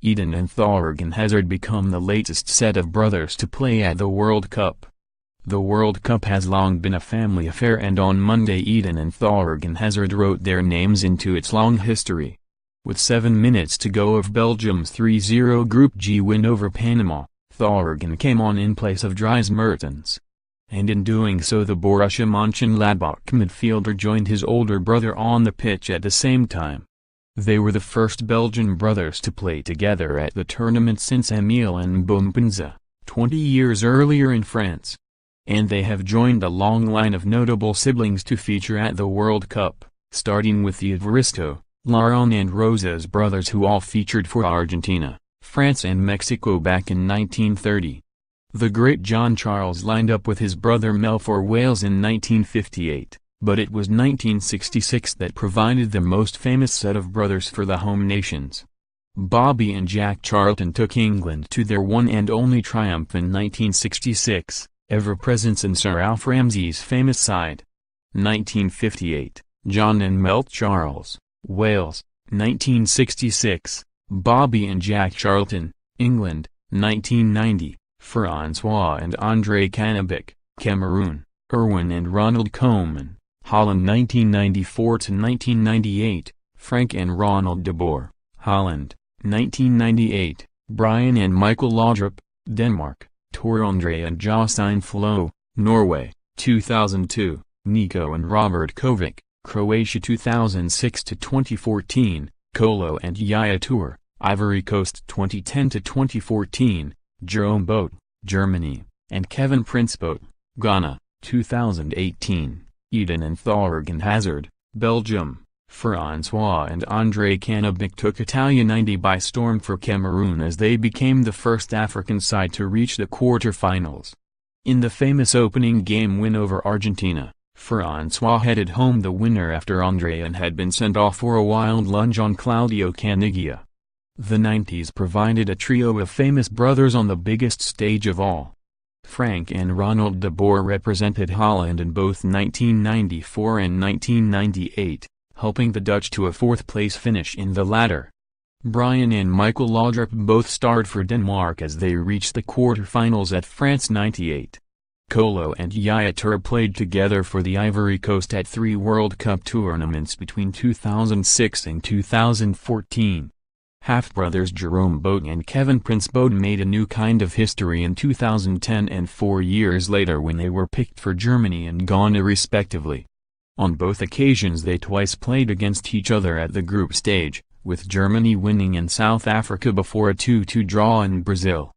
Eden and Thorgan Hazard become the latest set of brothers to play at the World Cup. The World Cup has long been a family affair, and on Monday Eden and Thorgan Hazard wrote their names into its long history. With 7 minutes to go of Belgium's 3-0 Group G win over Panama, Thorgan came on in place of Dries Mertens. And in doing so the Borussia Monchengladbach midfielder joined his older brother on the pitch at the same time. They were the first Belgian brothers to play together at the tournament since Emile and Mbompenza, 20 years earlier in France. And they have joined a long line of notable siblings to feature at the World Cup, starting with the Evaristo, Laurent and Rosa's brothers, who all featured for Argentina, France and Mexico back in 1930. The great John Charles lined up with his brother Mel for Wales in 1958, but it was 1966 that provided the most famous set of brothers for the home nations. Bobby and Jack Charlton took England to their one and only triumph in 1966, ever present in Sir Alf Ramsey's famous side. 1958, John and Mel Charles, Wales. 1966, Bobby and Jack Charlton, England. 1990, Francois and André Cannabich, Cameroon. Erwin and Ronald Koeman, Holland. 1994–1998, Frank and Ronald de Boer, Holland. 1998, Brian and Michael Laudrup, Denmark. Tor André and Jostein Flo, Norway. 2002, Nico and Robert Kovac, Croatia. 2006–2014, Kolo and Yaya Toure, Ivory Coast. 2010–2014, Jerome Boat, Germany, and Kevin Prince Boat, Ghana. 2018, Eden and Thorgan Hazard, Belgium. Francois and André Cannabich took Italia 90 by storm for Cameroon as they became the first African side to reach the quarter-finals. In the famous opening game win over Argentina, Francois headed home the winner after André had been sent off for a wild lunge on Claudio Caniggia. The 90s provided a trio of famous brothers on the biggest stage of all. Frank and Ronald de Boer represented Holland in both 1994 and 1998, helping the Dutch to a fourth-place finish in the latter. Brian and Michael Laudrup both starred for Denmark as they reached the quarter-finals at France 98. Kolo and Yaya Toure played together for the Ivory Coast at 3 World Cup tournaments between 2006 and 2014. Half-brothers Jerome Boat and Kevin Prince Boat made a new kind of history in 2010 and 4 years later when they were picked for Germany and Ghana respectively. On both occasions they twice played against each other at the group stage, with Germany winning in South Africa before a 2-2 draw in Brazil.